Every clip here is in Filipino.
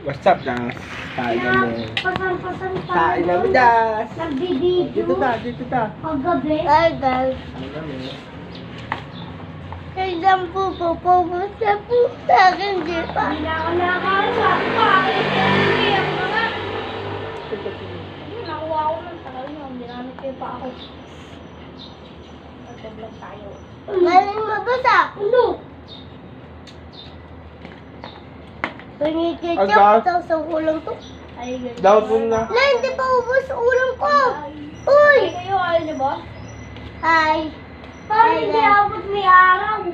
What's up, Das? Kain kami. Pasan-pasan pa. Kain kami, Das. Nagbibideo. Dito ta, dito ta. Paggabi. Ay, guys. Kain kami. Kailan po pupunta po sa akin, di ba? Hindi na ako nakakaroon. Hindi ako mga. Nakuha ko ng tagal mo. Ginamit ko pa ako. Magka-vlog tayo. Galing mabasa. Ano? Pangikitap, tapos ang ulam to. Ay, ganyan. Daw po na. Na, hindi pa ubos ang ulam ko. Uy! Ay, kayo, ayaw niyo ba? Hi. Parang hindi abot may araw.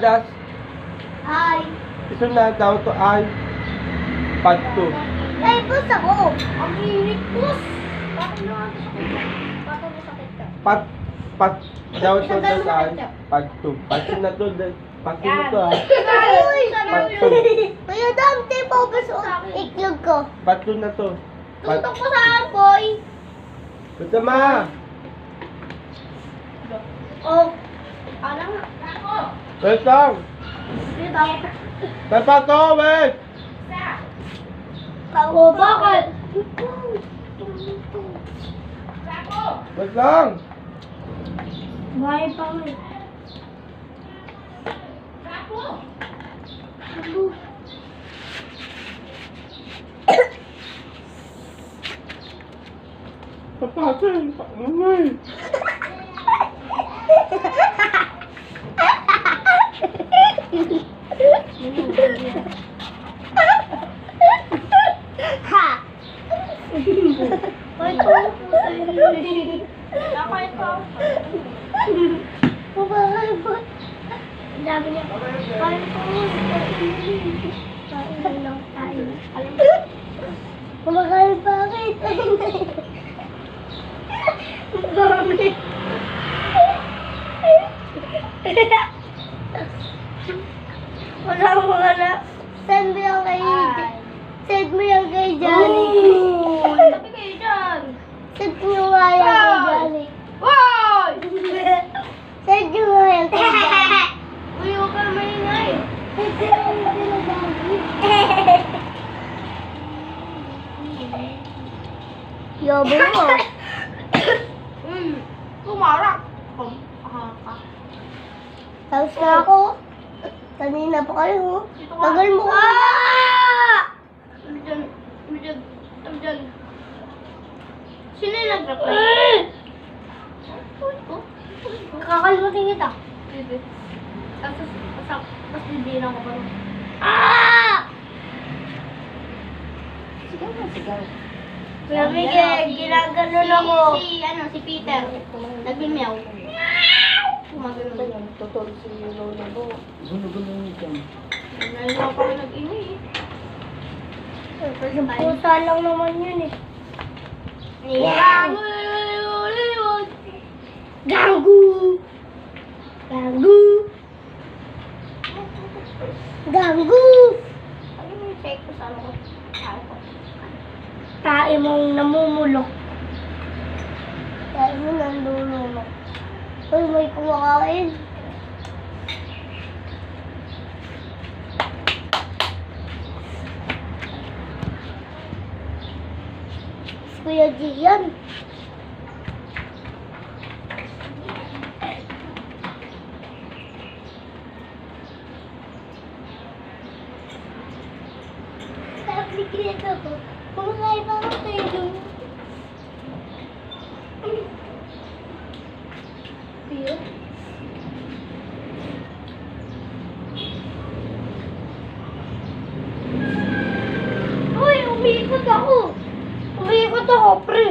Das. Hi. Ito na daw to ay part 2. Ay, bus ako. Ang init, boss! Bakit mo ako sakit ka? Bakit mo sakit ka? Part daw to das ay part 2. Part 2 na to. Part 2 na to ah. Uy! Part 2. Kuya Dam, di pa ubos ang iklog ko. Part 2 na to. Tutok ko sa akin, boy. Ito ma. Oh. Alam nga. Ako! Wait lang. Dito. Tapa to, wait. Oh, bakit? Ako! Wait lang. Bahay pa mo. Ako! Papasin. Mamay. Ha! Ay, ko. Nakay ko. Babahay po. Ang dami niya po. Kain po. Kain lang tayo. Kumakain pa bakit? Ang dami. Wala mo na. Send mo yan kay... Send mo yan kay Johnny. Sabi kayo dyan. Send mo nga yan kay Johnny. Hoy! Send mo nga yan kay Johnny. Uy, huwag ka maingay. Yobo mo. Kumarak. Tapos na ako. Kanina pa kayo. Dito ka. Tagal mo. Diyan. Sino yung nag-reply? Kakalimutin kita. Bebe. Tapos bibilang ko pa rin. Sigaw. Kuya Miguel, ginaganon ako. Si Peter. Nagbimeow. Gumagano. Totoo si Lola mo. Gulo-gulo nito. Ngayon ako pa nag-ingay. Pusa lang naman yun eh. Ganggu! Ganggu! Ganggu! Ano yung check ko sa ano ko? Tae mong namumulok. Tae mo nandulunok. Uy, may kumakain. Kuya Gian. Sabi kita ko, kumakain pa ako tayo. Kuya? Uy, umiikot ako. Umiikot ako, pre.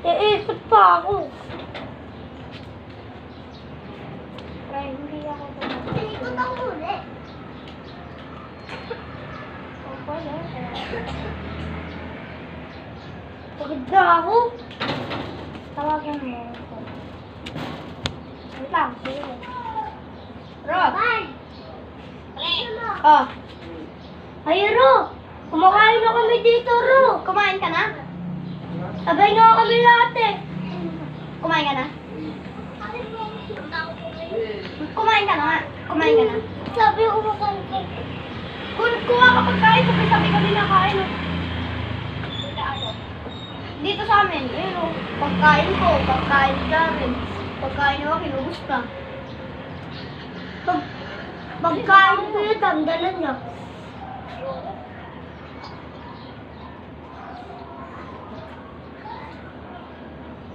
Iikot pa ako. Pre, hindi ako Iikot ako ulit. Pagod na ako. Tawagan mo. Wait lang, sige. Rob! Bye. Oh, Ay, Ro. Kumakain na kami dito, Ro. kumain ka na? Sabay nga kami lahat eh. Kumain ka na? Kumain ka na nga. Kumain ka na. Sabi ko kumakain ka. Kuha ka pagkain. Sabi kami nakain. Dito sa amin. Ayun o. Pagkain ko. Pagkain namin. Pagkain ako. Kinubos ka. Pagkain ko yun, ang dala niya.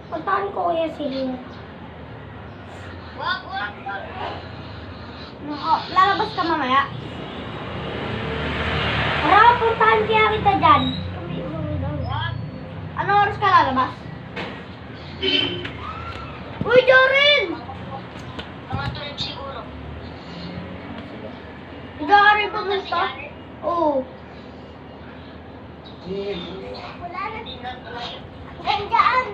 Puntahan ko kuya sila. Lalabas ka mamaya. Tara, puntahan kaya kita dyan. Anong oras ka lalabas? Uy, Jorin! Ikaw ka rin pumunta? Oo. Wala na. Gandaan.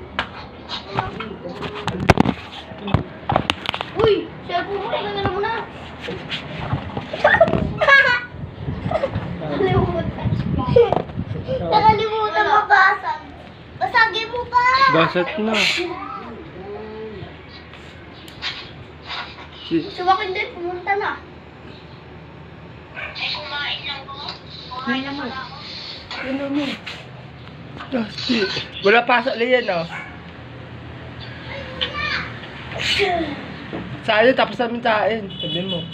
Uy! Cellphone mo, tingnan mo na. Nakalimutan mo basag. Basagin mo pa. Basat na. Si Joaquin din, pumunta na. Dusty. Wala pasok na yan, oh. Sayang, tapos namin kain. Sabi mo.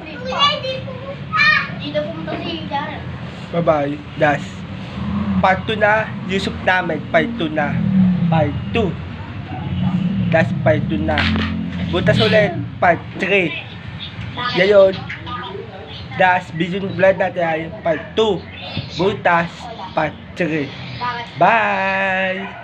Kuya, hindi pumunta. Hindi na pumunta si Jaren. Bye-bye. Das. Part 2 na. Yusuf namin. Part 2 na. Part 2. Das, part 2 na. Butas ulit. Part 3. Ngayon. Das, Vision Vlog natin ay part 2. Butas, part 3. Bakit? Bye!